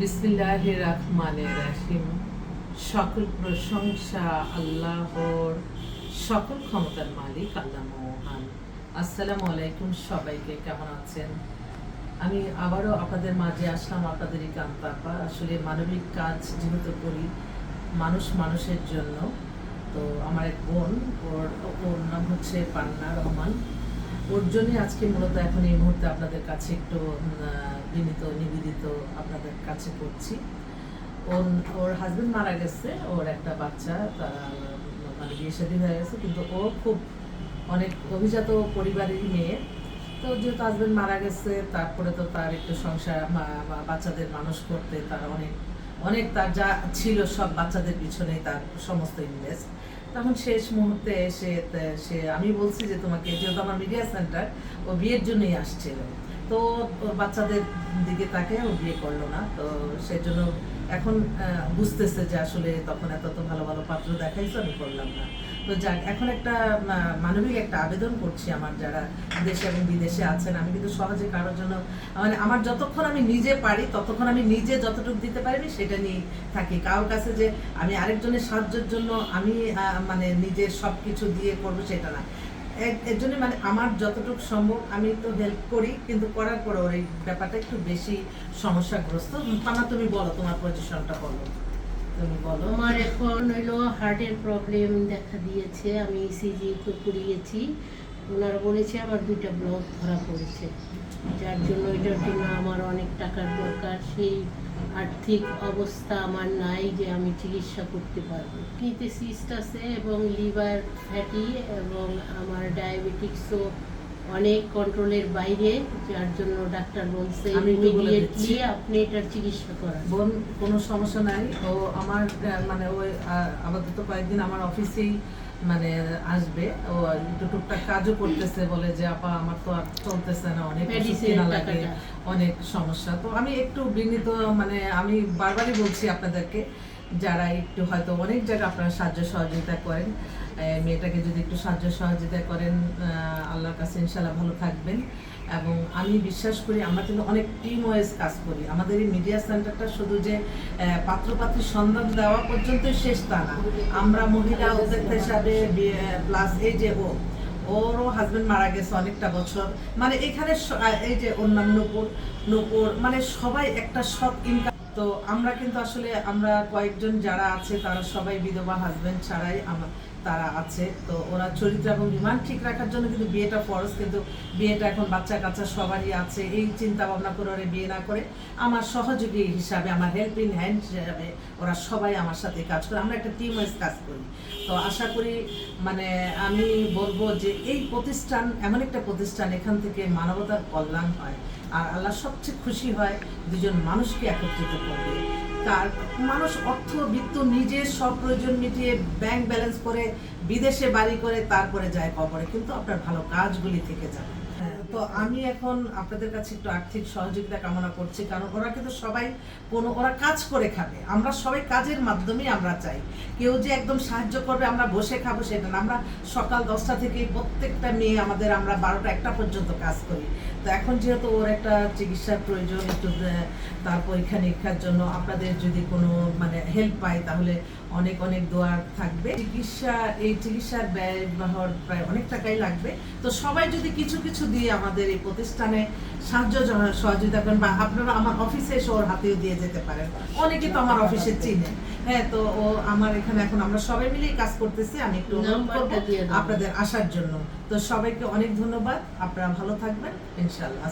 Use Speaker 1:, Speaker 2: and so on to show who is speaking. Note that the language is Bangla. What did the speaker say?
Speaker 1: বিসমিল্লাহির রহমানির রহিম। সকল প্রশংসা আল্লাহর, সকল ক্ষমতার মালিক আল্লাহ মহান। আসসালামু আলাইকুম, সবাইকে কেমন আছেন? আমি আবারও আপনাদের মাঝে আসলাম, আপনাদেরই কান্তাপা। আসলে মানবিক কাজ যেহেতু করি, মানুষ মানুষের জন্য। তো আমার এক বোন, ওর নাম হচ্ছে পান্না রহমান। ওর জন্যই আজকে মূলত এখন এই মুহূর্তে আপনাদের কাছে একটু বিনীত নিবেদিত আপনাদের কাছে করছি। ওর হাজবেন্ড মারা গেছে, ওর একটা বাচ্চা, তারা মানে বিয়ে শাদী হয়ে গেছে, কিন্তু ও খুব অনেক অভিজাত পরিবারেরই মেয়ে। তো যেহেতু হাজবেন্ড মারা গেছে, তারপরে তো তার একটু সংসার বাচ্চাদের মানুষ করতে তার অনেক অনেক তার যা ছিল সব বাচ্চাদের পিছনেই তার সমস্ত ইনভেস্ট। তখন শেষ মুহূর্তে সে আমি বলছি যে তোমাকে, যেহেতু আমার মিডিয়া সেন্টার, ও বিয়ের জন্যই আসছিল, তো ওর বাচ্চাদের দিকে তাকে ও বিয়ে করলো না। তো সেজন্য এখন বুঝতেছে যে আসলে তখন এত ভালো ভালো পাত্র দেখাইছো, আমি করলাম না। তো যাক, এখন একটা মানবিক একটা আবেদন করছি আমার যারা দেশে এবং বিদেশে আছেন। আমি কিন্তু সহজে কারোর জন্য, মানে আমার যতক্ষণ আমি নিজে পারি ততক্ষণ আমি নিজে যতটুকু দিতে পারি সেটা নিয়ে থাকি। কারোর কাছে যে আমি আরেকজনের সাহায্যের জন্য আমি মানে নিজের সব কিছু দিয়ে করবো সেটা না। এর জন্য মানে আমার যতটুকু সম্ভব আমি তো হেল্প করি, কিন্তু করার পরে ওর এই ব্যাপারটা একটু বেশি সমস্যাগ্রস্ত। পানা, তুমি বলো, তোমার পজিশনটা বলো, তুমি বলো।
Speaker 2: আমার এখন হইলো হার্টের প্রবলেম দেখা দিয়েছে। আমি ইসিজি তো করিয়েছি, ওনারা বলেছে আমার 2টা ব্লক ধরা পড়েছে, যার জন্য এটার জন্য আমার অনেক টাকার দরকার। সেই আর্থিক অবস্থা আমার নাই যে আমি চিকিৎসা করতে পারবো। কিডনিতে সিস্ট আছে এবং লিভার ফ্যাটি, এবং আমার ডায়াবেটিক্সও অনেক কন্ট্রোলের বাইরে, যার জন্য ডাক্তার বলছে ইমিডিয়েটলি আপনি এটার চিকিৎসা করান।
Speaker 1: বোন, কোনো সমস্যা নাই। ও আমার মানে ওই আপাতত কয়েকদিন আমার অফিসেই মানে আসবে। ও একটু টুকটাক কাজও করতেছে, বলে যে আপা আমার তো আর চলতেছে না, অনেক ওষুধ কেনা লাগে, অনেক সমস্যা। তো আমি একটু বিনীত, মানে আমি বারবারই বলছি আপনাদেরকে, যারা একটু হয়তো অনেক জায়গায় আপনারা সাহায্য সহযোগিতা করেন, মেয়েটাকে যদি একটু সাহায্য সহযোগিতা করেন, আল্লাহর কাছে ইনশাল্লাহ ভালো থাকবেন। এবং আমি বিশ্বাস করি, আমরা কিন্তু অনেক টিম ওয়াইজ কাজ করি। আমাদের এই মিডিয়া সেন্টারটা শুধু যে পাত্রপাত্রীর সন্ধান দেওয়া পর্যন্ত শেষ তা না। আমরা মহিলা উদ্যোক্তা হিসাবে প্লাস এই যে ওরও হাজবেন্ড মারা গেছে অনেকটা বছর, মানে এখানে এই যে অন্যান্য নূপুর মানে সবাই একটা সৎ ইনকাম। তো আমরা কিন্তু আসলে আমরা কয়েকজন যারা আছে তারা সবাই বিধবা, হাজবেন্ড ছাড়াই তারা আছে। তো ওরা চরিত্র এবং বিমান ঠিক রাখার জন্য কিন্তু বিয়েটা ফরজ, কিন্তু বিয়েটা এখন বাচ্চা কাচ্চা সবারই আছে। এই চিন্তা ভাবনা করে ওরা বিয়ে না করে আমার সহযোগী হিসাবে, আমার হেল্পিং হ্যান্ড হিসাবে ওরা সবাই আমার সাথে কাজ করে। আমরা একটা টিম ওয়াইজ কাজ করি। তো আশা করি, মানে আমি বলবো যে এই প্রতিষ্ঠান এমন একটা প্রতিষ্ঠান, এখান থেকে মানবতার কল্যাণ হয়। আর আল্লাহ সবচেয়ে খুশি হয় দুজন মানুষকে একত্রিত করবে। তার মানুষ অর্থবিত্ত নিজের সব প্রয়োজন মিটিয়ে ব্যাংক ব্যালেন্স করে বিদেশে বাড়ি করে তারপরে যায় কবরে, কিন্তু আপনার ভালো কাজগুলি থেকে যাবে। তো আমি এখন আপনাদের কাছে একটু আর্থিক সহযোগিতা কামনা করছি, কারণ ওরা কিন্তু সবাই ওরা কাজ করে খাবে। আমরা সবাই কাজের মাধ্যমেই আমরা চাই। কেউ যে একদম সাহায্য করবে আমরা বসে খাবো সেটা না। আমরা সকাল 10টা থেকে প্রত্যেকটা মেয়ে আমাদের, আমরা 12টা 1টা পর্যন্ত কাজ করি। তো এখন যেহেতু ওর একটা চিকিৎসার প্রয়োজন, একটু তার পরীক্ষা নিরীক্ষার জন্য আপনাদের যদি কোনো মানে হেল্প পাই তাহলে অনেক অনেক দোয়া থাকবে। এই চিকিৎসার ব্যয়বহর প্রায় অনেক টাকাই লাগবে। তো সবাই যদি কিছু কিছু দিয়ে আমাদের এই প্রতিষ্ঠানে সাহায্য সহযোগিতা করেন, বা আপনারা আমার অফিসে এসে ওর হাতেও দিয়ে যেতে পারেন। অনেকে তো আমার অফিসে চিনে। হ্যাঁ, তো ও আমার এখানে এখন আমরা সবাই মিলেই কাজ করতেছি। আমি একটু অনুরোধ করবো আপনাদের আসার জন্য। তো সবাইকে অনেক ধন্যবাদ, আপনারা ভালো থাকবেন ইনশাআল্লাহ।